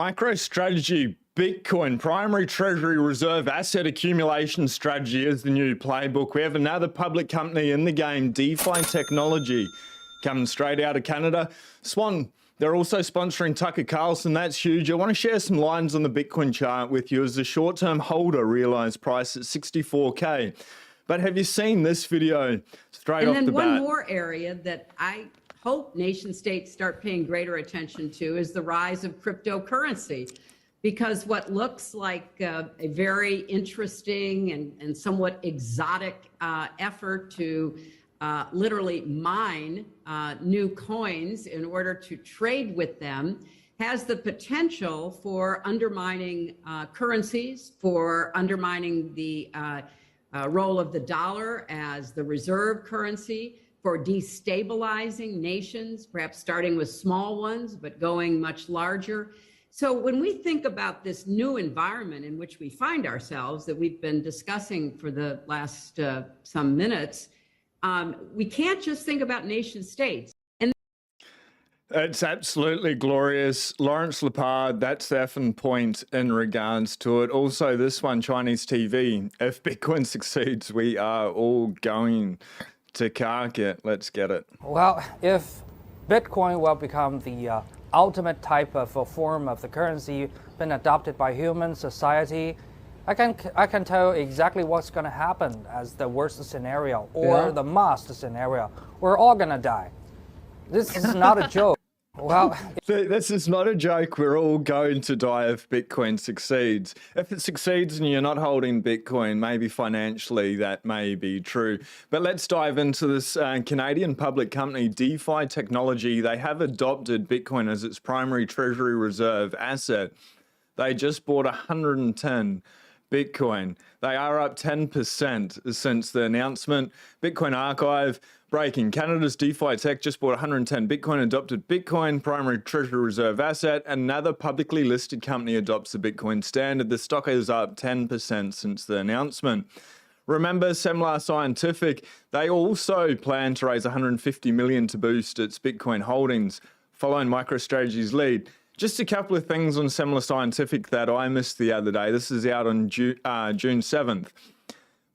MicroStrategy Bitcoin primary treasury reserve asset accumulation strategy is the new playbook. We have another public company in the game, DeFi Technology, coming straight out of Canada. Swan, they're also sponsoring Tucker Carlson. That's huge. I want to share some lines on the Bitcoin chart with you as a short-term holder. Realized price at 64K. But have you seen this video straight off the bat? And then one more area that I hope nation states start paying greater attention to is the rise of cryptocurrency, because what looks like a very interesting and somewhat exotic effort to literally mine new coins in order to trade with them has the potential for undermining currencies, for undermining the role of the dollar as the reserve currency, for destabilizing nations, perhaps starting with small ones, but going much larger. So when we think about this new environment in which we find ourselves that we've been discussing for the last some minutes, we can't just think about nation states. It's absolutely glorious. Lawrence Lepard, that's the effing point in regards to it. Also, this one, Chinese TV. If Bitcoin succeeds, we are all going to cark it. Let's get it. Well, if Bitcoin will become the ultimate type of a form of the currency been adopted by human society, I can tell exactly what's going to happen as the worst scenario or the must scenario. We're all going to die. This is not a joke. Well, this is not a joke. We're all going to die if Bitcoin succeeds. If it succeeds and you're not holding Bitcoin, maybe financially that may be true. But let's dive into this Canadian public company, DeFi Technology. They have adopted Bitcoin as its primary treasury reserve asset. They just bought 110 Bitcoin. They are up 10% since the announcement. Bitcoin Archive breaking. Canada's DeFi Tech just bought 110 Bitcoin, adopted Bitcoin, primary treasury reserve asset. Another publicly listed company adopts the Bitcoin standard. The stock is up 10% since the announcement. Remember, Semler Scientific, they also plan to raise $150 million to boost its Bitcoin holdings, following MicroStrategy's lead. Just a couple of things on Semler Scientific that I missed the other day. This is out on June 7th.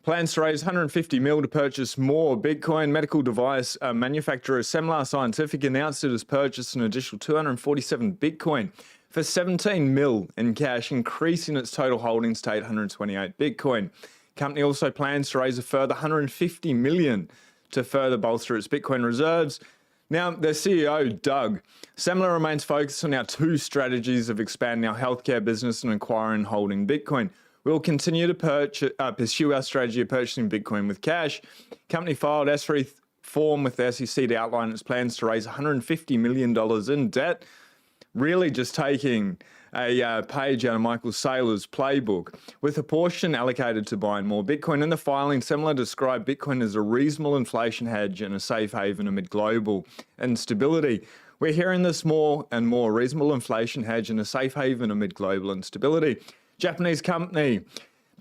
Plans to raise $150 million to purchase more Bitcoin. Medical device manufacturer Semler Scientific announced it has purchased an additional 247 Bitcoin for $17 million in cash, increasing its total holdings to 828 Bitcoin. Company also plans to raise a further $150 million to further bolster its Bitcoin reserves. Now, their CEO, Doug, Semler remains focused on our two strategies of expanding our healthcare business and acquiring and holding Bitcoin. We will continue to pursue our strategy of purchasing Bitcoin with cash. Company filed S3 form with the SEC to outline its plans to raise $150 million in debt, really just taking a page out of Michael Saylor's playbook, with a portion allocated to buying more Bitcoin. In the filing, Semler described Bitcoin as a reasonable inflation hedge and a safe haven amid global instability. We're hearing this more and more, reasonable inflation hedge and a safe haven amid global instability. Japanese company,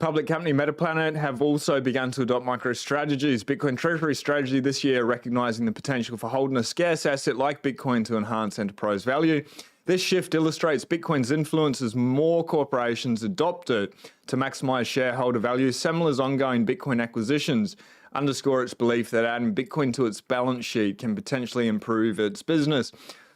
public company Metaplanet have also begun to adopt MicroStrategy's Bitcoin treasury strategy this year, recognizing the potential for holding a scarce asset like Bitcoin to enhance enterprise value. This shift illustrates Bitcoin's influence as more corporations adopt it to maximize shareholder value. Semler's ongoing Bitcoin acquisitions underscore its belief that adding Bitcoin to its balance sheet can potentially improve its business.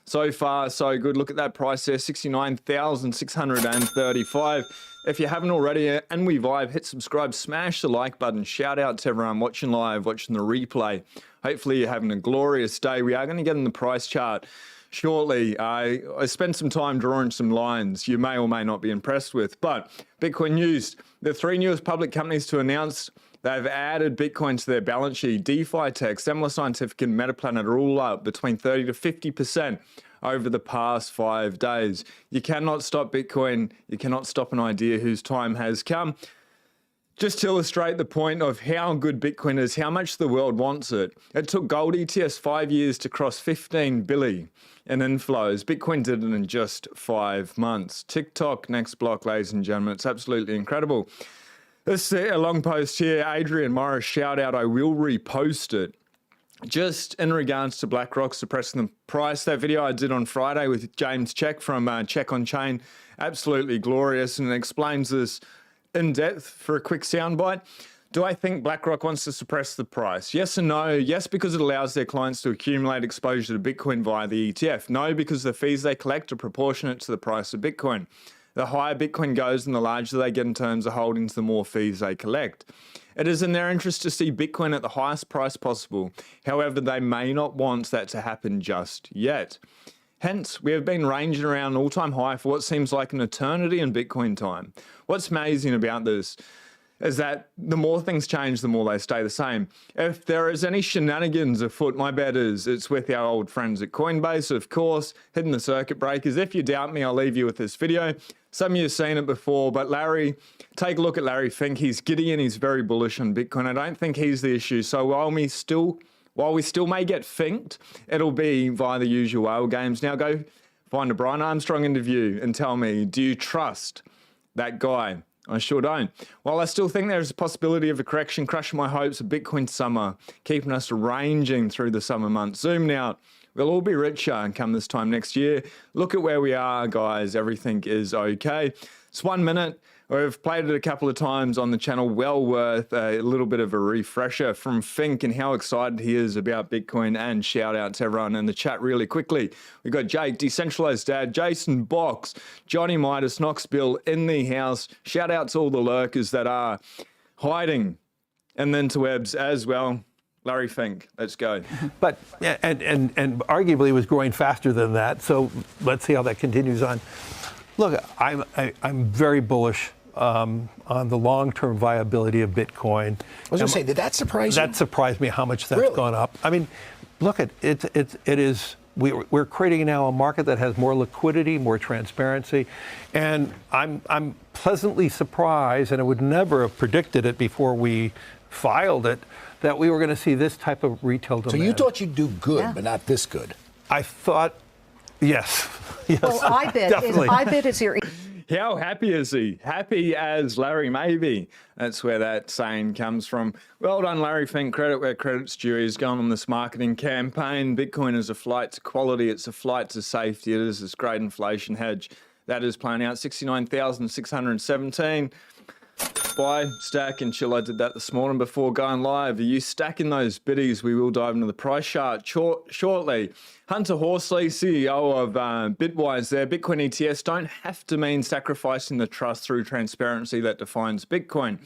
So far, so good. Look at that price there, 69,635. If you haven't already and we vibe, hit subscribe, smash the like button. Shout out to everyone watching live, watching the replay. Hopefully you're having a glorious day. We are going to get in the price chart shortly. I spent some time drawing some lines you may or may not be impressed with. But Bitcoin news, the three newest public companies to announce they've added Bitcoin to their balance sheet. DeFi Tech, Semler Scientific, and Metaplanet are all up between 30 to 50% over the past 5 days. You cannot stop Bitcoin. You cannot stop an idea whose time has come. Just to illustrate the point of how good Bitcoin is, how much the world wants it. It took gold ETS 5 years to cross 15 billion in inflows. Bitcoin did it in just 5 months. TikTok, next block, ladies and gentlemen. It's absolutely incredible. This is a long post here. Adrian Morris, shout out. I will repost it. just in regards to BlackRock suppressing the price, that video I did on Friday with James Check from Check on Chain, absolutely glorious, and it explains this in depth for a quick soundbite. Do I think BlackRock wants to suppress the price? Yes and no. Yes, because it allows their clients to accumulate exposure to Bitcoin via the ETF. No, because the fees they collect are proportionate to the price of Bitcoin. The higher Bitcoin goes and the larger they get in terms of holdings, the more fees they collect. It is in their interest to see Bitcoin at the highest price possible. However, they may not want that to happen just yet. Hence, we have been ranging around an all-time high for what seems like an eternity in Bitcoin time. What's amazing about this is that the more things change, the more they stay the same. If there is any shenanigans afoot, my bet is it's with our old friends at Coinbase, of course, hitting the circuit breakers. If you doubt me, I'll leave you with this video. Some of you have seen it before, but Larry, take a look at Larry Fink. He's giddy and he's very bullish on Bitcoin. I don't think he's the issue. So while we still may get finked, it'll be via the usual whale games. Now go find a Brian Armstrong interview and tell me, do you trust that guy? I sure don't. While I still think there's a possibility of a correction, crushing my hopes of Bitcoin summer, keeping us ranging through the summer months. Zooming out, we'll all be richer come this time next year. Look at where we are, guys. Everything is okay. It's 1 minute. We've played it a couple of times on the channel. Well worth a little bit of a refresher from Fink and how excited he is about Bitcoin, and shout out to everyone in the chat really quickly. We've got Jake, Decentralized Dad, Jason Box, Johnny Midas, Knoxville in the house. Shout out to all the lurkers that are hiding, and then to Ebbs as well. Larry Fink, let's go. But and arguably was growing faster than that. So let's see how that continues on. Look, I'm very bullish on the long-term viability of Bitcoin. I was going to say, did that surprise you? That surprised me how much that's Really? gone up. I mean, look at it. We're creating now a market that has more liquidity, more transparency, and I'm pleasantly surprised, and I would never have predicted it before we filed it, that we were going to see this type of retail demand. So you thought you'd do good, but not this good. I thought, yes. Well, IBIT is your. How happy is he? Happy as Larry maybe. That's where that saying comes from. Well done, Larry Fink. Credit where credit's due. He's gone on this marketing campaign. Bitcoin is a flight to quality. It's a flight to safety. It is this great inflation hedge that is playing out. 69,617. Buy, stack, and chill. I did that this morning before going live. Are you stacking those biddies? We will dive into the price chart shortly. Hunter Horsley, CEO of Bitwise there. Bitcoin ETFs don't have to mean sacrificing the trust through transparency that defines Bitcoin.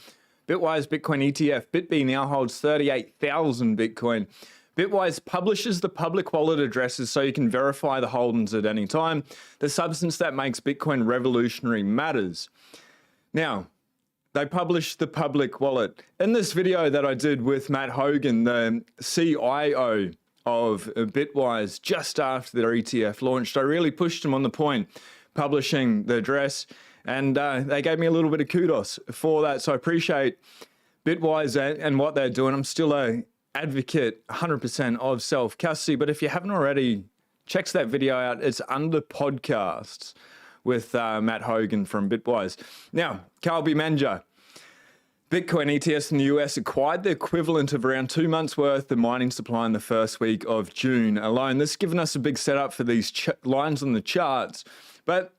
Bitwise Bitcoin ETF, BitB now holds 38,000 Bitcoin. Bitwise publishes the public wallet addresses so you can verify the holdings at any time. The substance that makes Bitcoin revolutionary matters. Now, they published the public wallet. In this video that I did with Matt Hogan, the CIO of Bitwise, just after their ETF launched, I really pushed him on the point, publishing the address, and they gave me a little bit of kudos for that. So I appreciate Bitwise and what they're doing. I'm still an advocate 100% of self-custody, but if you haven't already, check that video out. It's under podcasts with Matt Hogan from Bitwise. Now, Carl B. Manager, Bitcoin ETFs in the US acquired the equivalent of around 2 months' worth of mining supply in the first week of June alone. This has given us a big setup for these lines on the charts. But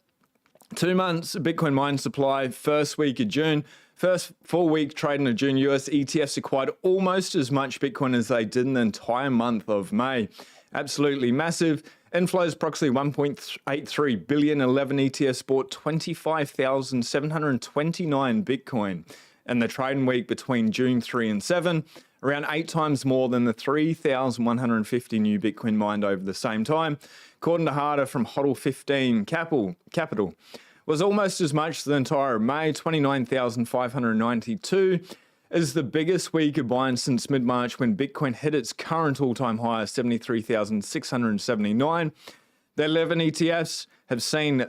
2 months of Bitcoin mining supply, first week of June, first full-week trading of June, US ETFs acquired almost as much Bitcoin as they did in the entire month of May. Absolutely massive. Inflows approximately 1.83 billion. 11 ETFs bought 25,729 Bitcoin. And the trading week between June 3 and 7, around 8 times more than the 3,150 new Bitcoin mined over the same time. According to Harder from HODL 15 Capital, was almost as much as the entire May. 29,592 is the biggest week of buying since mid-March, when Bitcoin hit its current all-time high of 73,679. The 11 ETFs have seen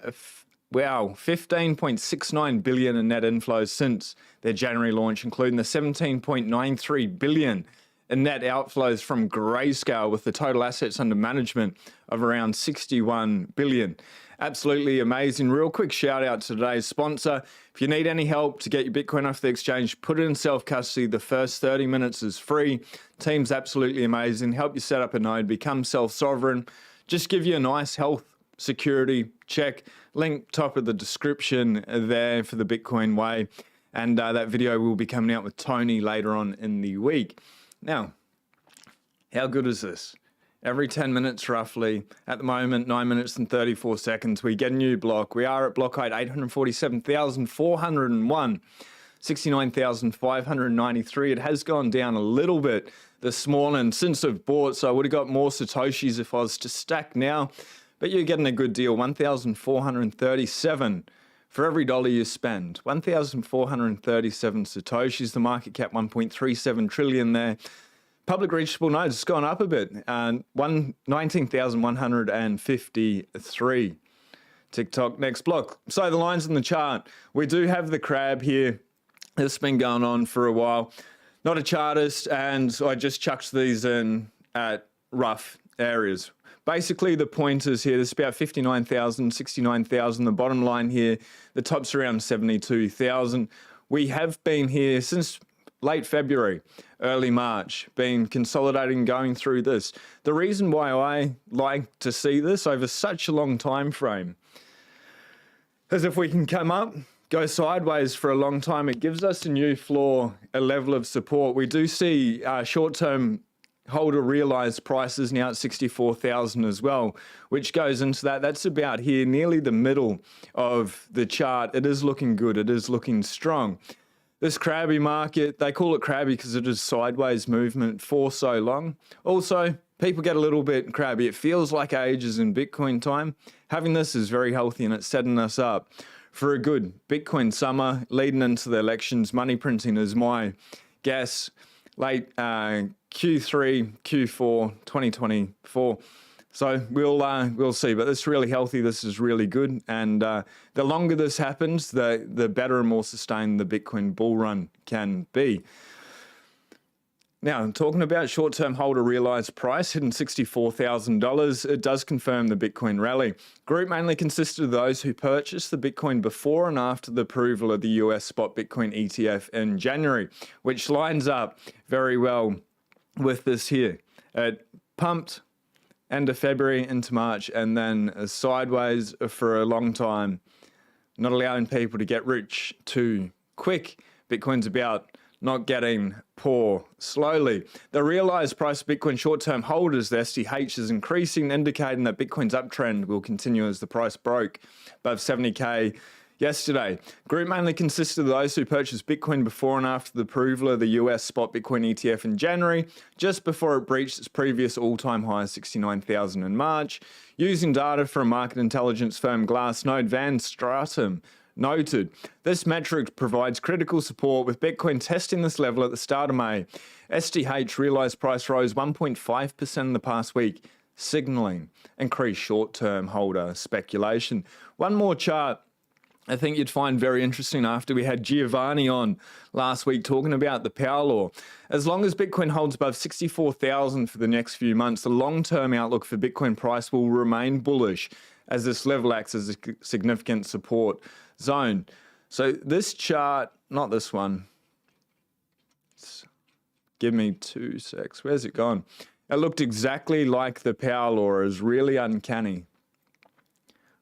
15.69 billion in net inflows since their January launch, including the 17.93 billion in net outflows from Grayscale with the total assets under management of around 61 billion. Absolutely amazing. Real quick shout out to today's sponsor. If you need any help to get your Bitcoin off the exchange, put it in self-custody. The first 30 minutes is free. Team's absolutely amazing. Help you set up a node, become self-sovereign. Just give you a nice health security check. Link top of the description there for the Bitcoin way. And that video will be coming out with Tony later on in the week. Now, how good is this? Every 10 minutes roughly, at the moment, 9 minutes and 34 seconds, we get a new block. We are at block height 847,401, 69,593. It has gone down a little bit this morning since I've bought, so I would have got more Satoshis if I was to stack now. But you're getting a good deal, 1,437 for every dollar you spend. 1,437 Satoshis, the market cap 1.37 trillion there. Public reachable nodes has gone up a bit, 19,153. TikTok next block. So the lines in the chart, we do have the crab here. It's been going on for a while. Not a chartist, and I just chucked these in at rough areas. Basically, the pointers here, this is about 59,000, 69,000. The bottom line here, the top's around 72,000. We have been here since late February, early March, been consolidating, going through this. The reason why I like to see this over such a long time frame is if we can come up, go sideways for a long time, it gives us a new floor, a level of support. We do see short-term holder realized prices now at 64,000 as well, which goes into that. That's about here, nearly the middle of the chart. It is looking good. It is looking strong. This crabby market, they call it crabby because it is sideways movement for so long. Also, people get a little bit crabby. It feels like ages in Bitcoin time. Having this is very healthy and it's setting us up for a good Bitcoin summer leading into the elections. Money printing is my guess. Late Q3, Q4, 2024. So we'll see, but this is really healthy. This is really good, and the longer this happens, the better and more sustained the Bitcoin bull run can be. Now, talking about short-term holder realized price hitting $64,000, it does confirm the Bitcoin rally. Group mainly consisted of those who purchased the Bitcoin before and after the approval of the US spot Bitcoin ETF in January, which lines up very well with this here. It pumped end of February into March and then sideways for a long time, not allowing people to get rich too quick. Bitcoin's about not getting poor slowly. The realized price of Bitcoin short-term holders, the SDH, is increasing, indicating that Bitcoin's uptrend will continue as the price broke above 70K yesterday. Group mainly consisted of those who purchased Bitcoin before and after the approval of the US spot Bitcoin ETF in January, just before it breached its previous all-time high of 69,000 in March. Using data from market intelligence firm Glassnode, Van Stratum noted, this metric provides critical support with Bitcoin testing this level at the start of May. SDH realized price rose 1.5% in the past week, signaling increased short-term holder speculation. One more chart I think you'd find very interesting after we had Giovanni on last week talking about the power law. As long as Bitcoin holds above 64,000 for the next few months, the long-term outlook for Bitcoin price will remain bullish as this level acts as a significant support zone. So this chart, not this one. Give me 2 secs. Where's it gone? It looked exactly like the power law. It was really uncanny.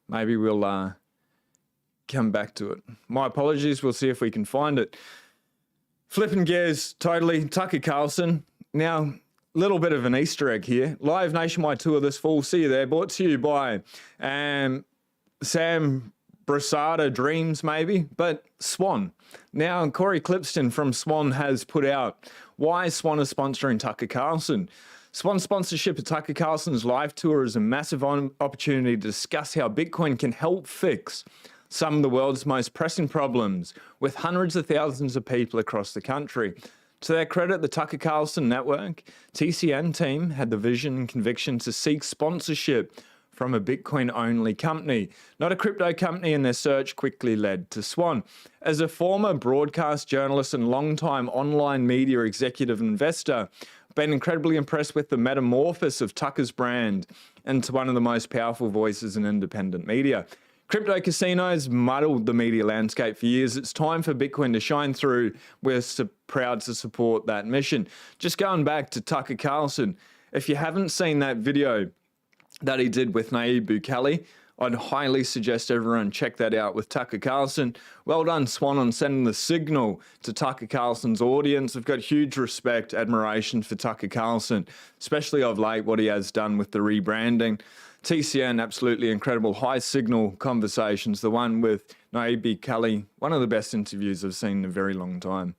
Maybe we'll come back to it. My apologies. We'll see if we can find it. Flipping gears totally. Tucker Carlson. Now, little bit of an Easter egg here. Live nationwide tour this fall. See you there. Brought to you by Sam Brasada Dreams, maybe, but Swan. Now, Corey Clipston from Swan has put out why Swan is sponsoring Tucker Carlson. Swan's sponsorship of Tucker Carlson's live tour is a massive opportunity to discuss how Bitcoin can help fix some of the world's most pressing problems with hundreds of thousands of people across the country. To their credit, the Tucker Carlson Network TCN team had the vision and conviction to seek sponsorship from a Bitcoin-only company, not a crypto company, and their search quickly led to Swan. As a former broadcast journalist and longtime online media executive investor, Been incredibly impressed with the metamorphosis of Tucker's brand into one of the most powerful voices in independent media. Crypto casinos muddled the media landscape for years. It's time for Bitcoin to shine through. We're so proud to support that mission. Just going back to Tucker Carlson, if you haven't seen that video that he did with Nayib Bukele, I'd highly suggest everyone check that out with Tucker Carlson. Well done, Swan, on sending the signal to Tucker Carlson's audience. I've got huge respect, admiration for Tucker Carlson, especially of late, what he has done with the rebranding. TCN, absolutely incredible. High signal conversations. The one with Nayib Bukele, one of the best interviews I've seen in a very long time.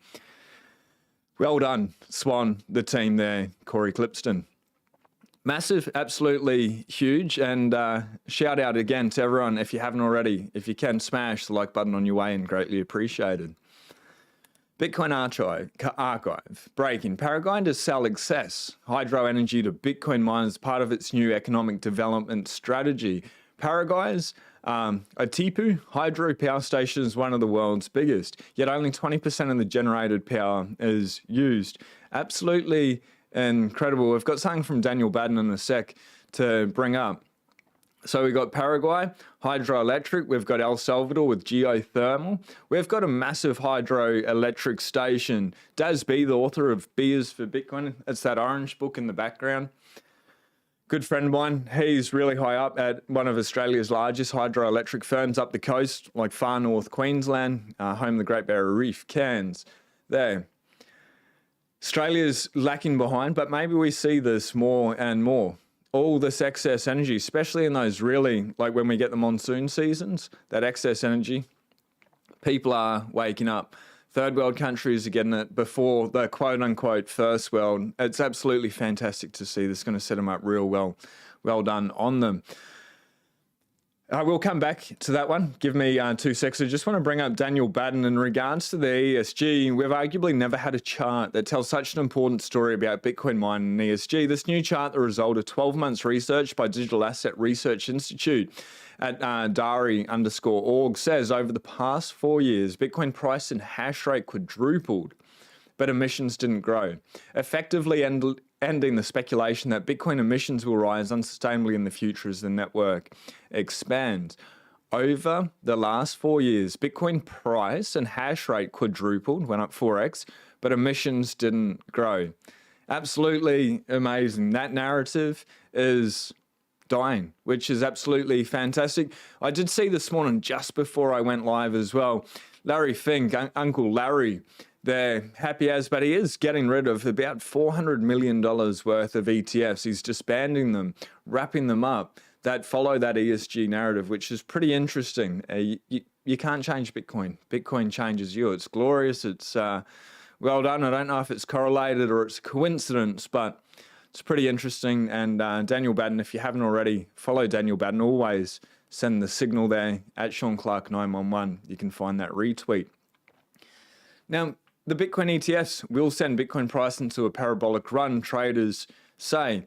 Well done, Swan, the team there, Corey Clipston. Massive, absolutely huge, and shout out again to everyone if you haven't already. If you can, smash the like button on your way and greatly appreciated. Bitcoin archive. Breaking. Paraguay to sell excess hydro energy to Bitcoin miners as part of its new economic development strategy. Paraguay's Atipu hydro power station is one of the world's biggest, yet only 20% of the generated power is used. Absolutely incredible. We've got something from Daniel Baden in a sec to bring up. So we've got Paraguay, hydroelectric. We've got El Salvador with geothermal. We've got a massive hydroelectric station. Daz B, the author of B is for Bitcoin. It's that orange book in the background. Good friend of mine. He's really high up at one of Australia's largest hydroelectric firms up the coast, like far north Queensland, home of the Great Barrier Reef, Cairns. There. Australia's lacking behind, but maybe we see this more and more. All this excess energy, especially in those really, like when we get the monsoon seasons, that excess energy, people are waking up. Third world countries are getting it before the quote unquote first world. It's absolutely fantastic to see. This is going to set them up real well. Well done on them. I will come back to that one. Give me 2 seconds. I just want to bring up Daniel Baden in regards to the ESG. We've arguably never had a chart that tells such an important story about Bitcoin mining and ESG. This new chart, the result of 12 months research by Digital Asset Research Institute at Dari_org, says over the past 4 years, Bitcoin price and hash rate quadrupled, but emissions didn't grow, effectively ending the speculation that Bitcoin emissions will rise unsustainably in the future as the network expands. Over the last 4 years, Bitcoin price and hash rate quadrupled, went up 4x, but emissions didn't grow. Absolutely amazing. That narrative is dying, which is absolutely fantastic. I did see this morning just before I went live as well, Larry Fink, Uncle Larry, they're happy as, but he is getting rid of about $400 million worth of ETFs. He's disbanding them, wrapping them up that follow that ESG narrative, which is pretty interesting. You can't change Bitcoin. Bitcoin changes you. It's glorious. It's well done. I don't know if it's correlated or it's a coincidence, but it's pretty interesting. And Daniel Baden, if you haven't already, follow Daniel Baden. Always send the signal there at Sean Clark 911. You can find that retweet. Now, the Bitcoin ETFs will send Bitcoin price into a parabolic run, traders say.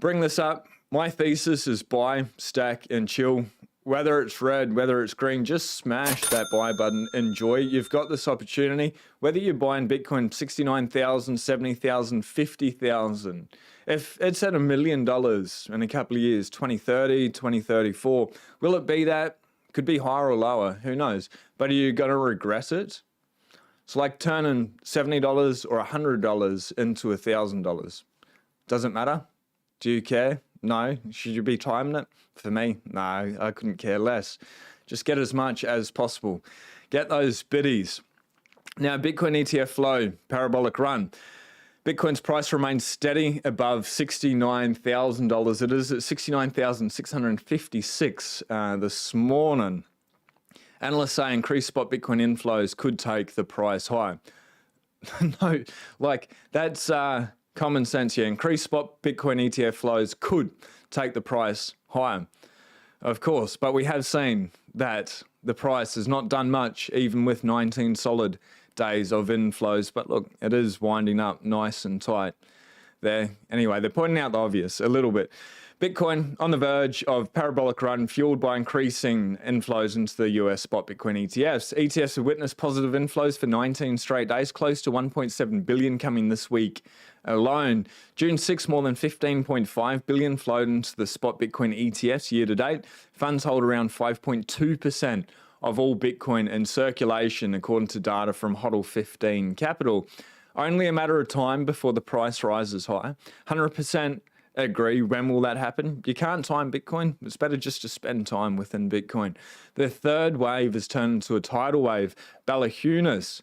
Bring this up. My thesis is buy, stack, and chill. Whether it's red, whether it's green, just smash that buy button. Enjoy. You've got this opportunity. Whether you're buying Bitcoin 69,000, 70,000, 50,000. If it's at $1 million in a couple of years, 2030, 2034, will it be that? Could be higher or lower. Who knows? But are you going to regret it? It's like turning $70 or $100 into $1,000. Does it matter? Do you care? No. Should you be timing it? For me, no, I couldn't care less. Just get as much as possible. Get those biddies. Now, Bitcoin ETF flow, parabolic run. Bitcoin's price remains steady above $69,000. It is at $69,656 this morning. Analysts say increased spot Bitcoin inflows could take the price high. No, like that's common sense here. Increased spot Bitcoin ETF flows could take the price higher, of course. But we have seen that the price has not done much, even with 19 solid days of inflows. But look, it is winding up nice and tight there. Anyway, they're pointing out the obvious a little bit. Bitcoin on the verge of parabolic run fueled by increasing inflows into the US spot Bitcoin ETFs. ETFs have witnessed positive inflows for 19 straight days, close to 1.7 billion coming this week alone. June 6, more than 15.5 billion flowed into the spot Bitcoin ETFs year to date. Funds hold around 5.2% of all Bitcoin in circulation, according to data from HODL 15 Capital. Only a matter of time before the price rises higher. 100% agree. When will that happen? You can't time Bitcoin. It's better just to spend time within Bitcoin. The third wave has turned into a tidal wave. Balachunas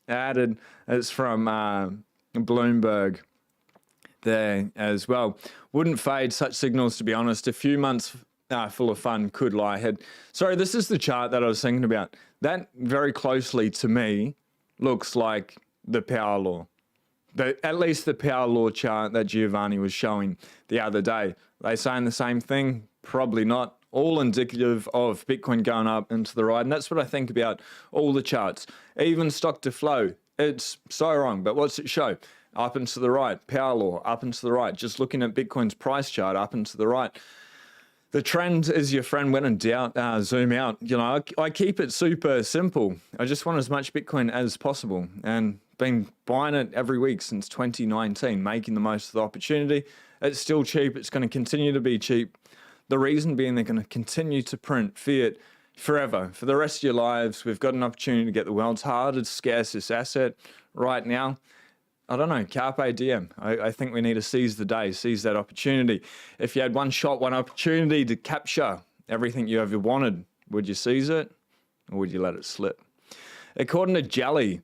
added, it's from Bloomberg there as well. Wouldn't fade such signals, to be honest. A few months full of fun could lie ahead. Sorry, this is the chart that I was thinking about. That very closely to me looks like the power law. At least the power law chart that Giovanni was showing the other day. They saying the same thing? Probably not. All indicative of Bitcoin going up into the right. And that's what I think about all the charts. Even stock to flow. It's so wrong. But what's it show? Up and to the right. Power law, up and to the right. Just looking at Bitcoin's price chart, up and to the right. The trend is your friend. When in doubt, zoom out. You know, I keep it super simple. I just want as much Bitcoin as possible. And been buying it every week since 2019, making the most of the opportunity. It's still cheap. It's going to continue to be cheap. The reason being they're going to continue to print fiat forever. For the rest of your lives, we've got an opportunity to get the world's hardest, scarcest asset right now. I don't know, carpe diem. I think we need to seize the day, seize that opportunity. If you had one shot, one opportunity to capture everything you ever wanted, would you seize it or would you let it slip? According to Jelly,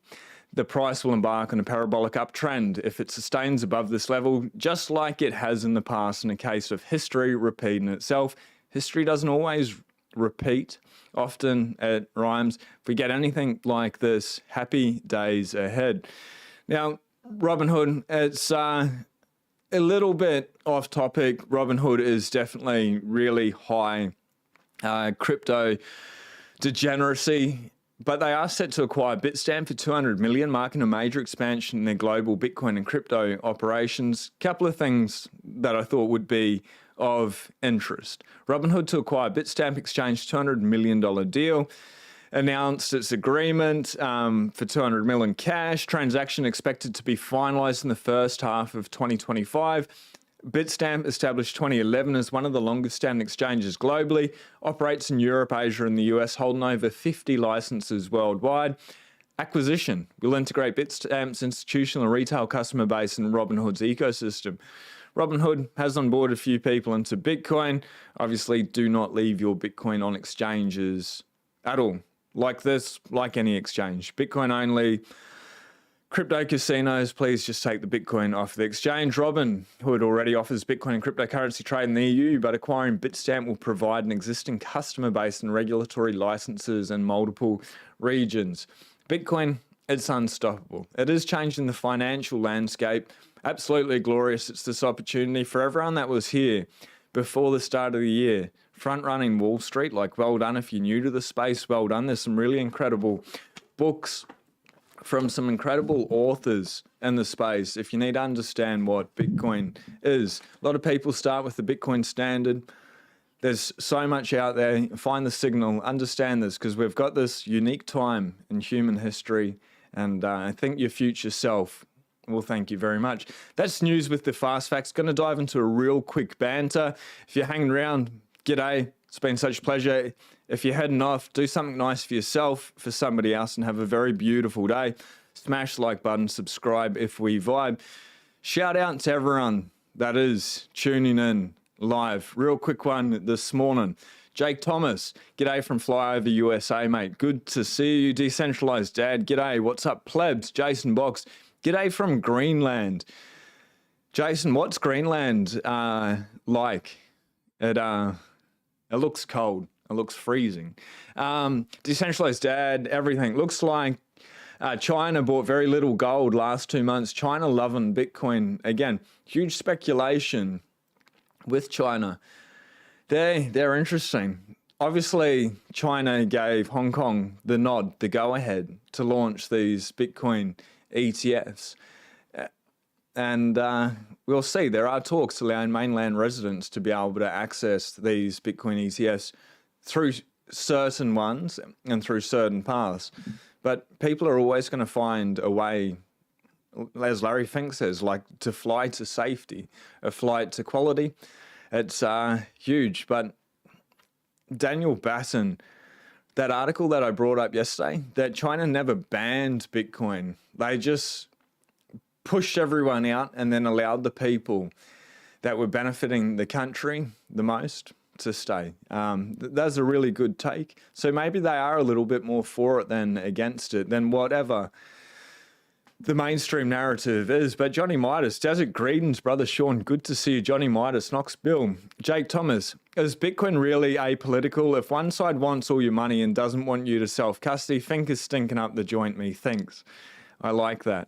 the price will embark on a parabolic uptrend if it sustains above this level, just like it has in the past in a case of history repeating itself. History doesn't always repeat. Often it rhymes. If we get anything like this, happy days ahead. Now, Robinhood, it's a little bit off topic. Robinhood is definitely really high crypto degeneracy, but they are set to acquire Bitstamp for $200 million, marking a major expansion in their global Bitcoin and crypto operations. Couple of things that I thought would be of interest. Robinhood to acquire Bitstamp exchange $200 million deal. Announced its agreement for $200 million cash. Transaction expected to be finalized in the first half of 2025. Bitstamp, established 2011 as one of the longest standing exchanges globally, operates in Europe, Asia, and the US, holding over 50 licenses worldwide. Acquisition will integrate Bitstamp's institutional and retail customer base in Robinhood's ecosystem. Robinhood has onboarded a few people into Bitcoin. Obviously, do not leave your Bitcoin on exchanges at all. Like this, like any exchange. Bitcoin only. Crypto casinos, please just take the Bitcoin off the exchange. Robinhood already offers Bitcoin and cryptocurrency trade in the EU, but acquiring Bitstamp will provide an existing customer base and regulatory licenses in multiple regions. Bitcoin, it's unstoppable. It is changing the financial landscape. Absolutely glorious. It's this opportunity for everyone that was here before the start of the year. Front-running Wall Street, like, well done. If you're new to the space, well done. There's some really incredible books from some incredible authors in the space. If you need to understand what Bitcoin is, a lot of people start with the Bitcoin standard. There's so much out there. Find the signal, understand this, because we've got this unique time in human history, and I think your future self will thank you very much. That's news with the fast facts. Going to dive into a real quick banter. If you're hanging around, g'day. It's been such a pleasure. If you're heading off, do something nice for yourself, for somebody else, and have a very beautiful day. Smash the like button, subscribe if we vibe. Shout out to everyone that is tuning in live. Real quick one this morning. Jake Thomas, g'day from Flyover USA, mate. Good to see you. Decentralized Dad, g'day. What's up, plebs? Jason Box, g'day from Greenland. Jason, what's Greenland like? It looks cold. It looks freezing. Decentralized Dad, everything. Looks like China bought very little gold last 2 months. China loving Bitcoin. Again, huge speculation with China. They're interesting. Obviously, China gave Hong Kong the nod, the go-ahead to launch these Bitcoin ETFs. And we'll see. There are talks allowing mainland residents to be able to access these Bitcoin ETFs through certain ones and through certain paths. But people are always going to find a way, as Larry Fink says, like to fly to safety, a flight to quality. It's huge. But Daniel Batten, that article that I brought up yesterday, that China never banned Bitcoin. They just pushed everyone out and then allowed the people that were benefiting the country the most to stay. That's a really good take. So maybe they are a little bit more for it than against it, than whatever the mainstream narrative is. But Johnny Midas, Desert Greetings, brother Sean, good to see you. Johnny Midas, Knox Bill, Jake Thomas, is Bitcoin really apolitical? If one side wants all your money and doesn't want you to self-custody, Fink is stinking up the joint, methinks. I like that.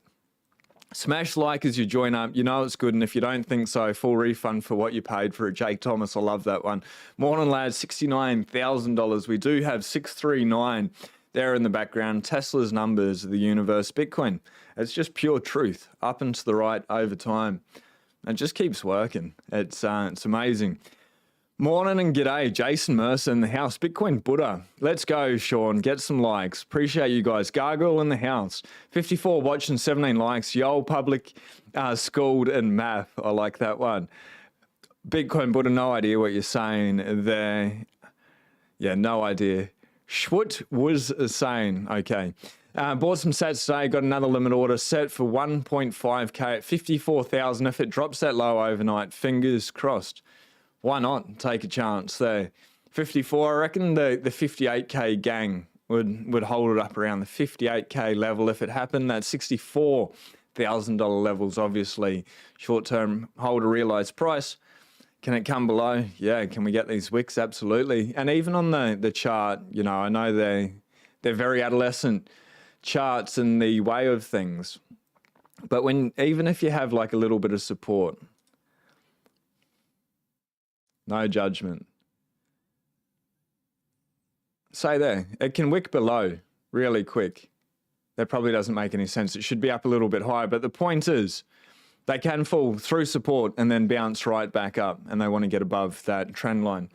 Smash like as you join up. You know it's good, and if you don't think so, full refund for what you paid for it. Jake Thomas, I love that one. Morning, lads, $69,000. We do have 639 there in the background. Tesla's numbers of the universe. Bitcoin, it's just pure truth, up and to the right over time. It just keeps working. It's amazing. Morning and g'day, Jason Mercer in the house. Bitcoin Buddha. Let's go, Sean. Get some likes. Appreciate you guys. Gargoyle in the house. 54 watching, 17 likes. Yo, public schooled in math. I like that one. Bitcoin Buddha, no idea what you're saying there. Yeah, no idea. Schwut was saying, okay. Bought some sats today, got another limit order set for 1.5K at 54,000. If it drops that low overnight, fingers crossed. Why not take a chance there? 54, I reckon the 58K gang would hold it up around the 58K level if it happened. That $64,000 levels, obviously, short-term hold a realized price. Can it come below? Yeah, can we get these wicks? Absolutely. And even on the chart, you know, I know they're very adolescent charts in the way of things. But even if you have like a little bit of support, no judgment. Say there, it can wick below really quick. That probably doesn't make any sense. It should be up a little bit higher, but the point is they can fall through support and then bounce right back up, and they want to get above that trend line.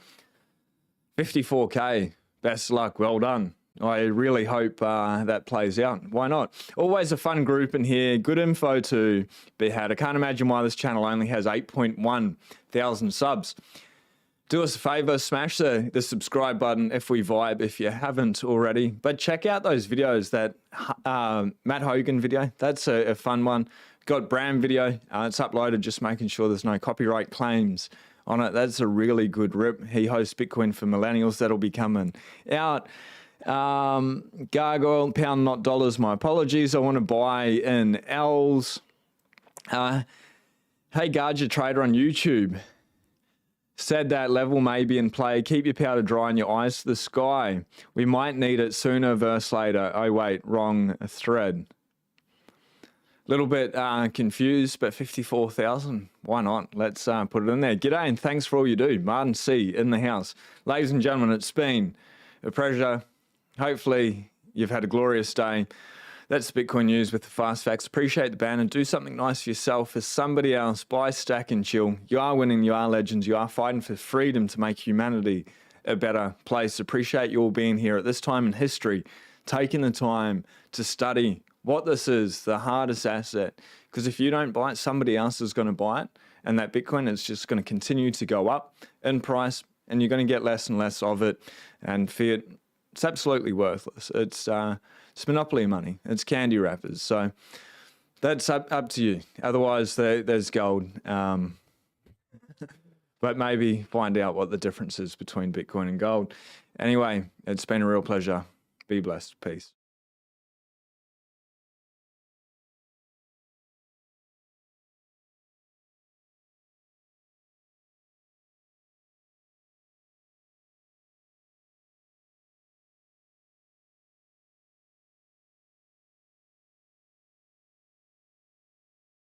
54K, best luck, well done. I really hope that plays out. Why not? Always a fun group in here. Good info to be had. I can't imagine why this channel only has 8.1 thousand subs. Do us a favor, smash the subscribe button if we vibe, if you haven't already. But check out those videos, that Matt Hogan video. That's a fun one. Got Bram video. It's uploaded, just making sure there's no copyright claims on it. That's a really good rip. He hosts Bitcoin for Millennials. That'll be coming out. Gargoyle, pound not dollars, my apologies. I want to buy in L's. Hey, Garja Trader on YouTube said that level may be in play. Keep your powder dry and your eyes to the sky. We might need it sooner versus later. Oh, wait, wrong thread. Little bit confused, but 54,000. Why not? Let's put it in there. G'day and thanks for all you do. Martin C. in the house. Ladies and gentlemen, it's been a pleasure. Hopefully you've had a glorious day. That's Bitcoin News with the fast facts. Appreciate the ban and do something nice for yourself, for somebody else. Buy, stack and chill. You are winning. You are legends. You are fighting for freedom to make humanity a better place. Appreciate you all being here at this time in history, taking the time to study what this is, the hardest asset. Because if you don't buy it, somebody else is going to buy it. And that Bitcoin is just going to continue to go up in price, and you're going to get less and less of it. And fiat, it's absolutely worthless. It's monopoly money. It's candy wrappers. So that's up to you. Otherwise, there's gold. But maybe find out what the difference is between Bitcoin and gold. Anyway, it's been a real pleasure. Be blessed. Peace.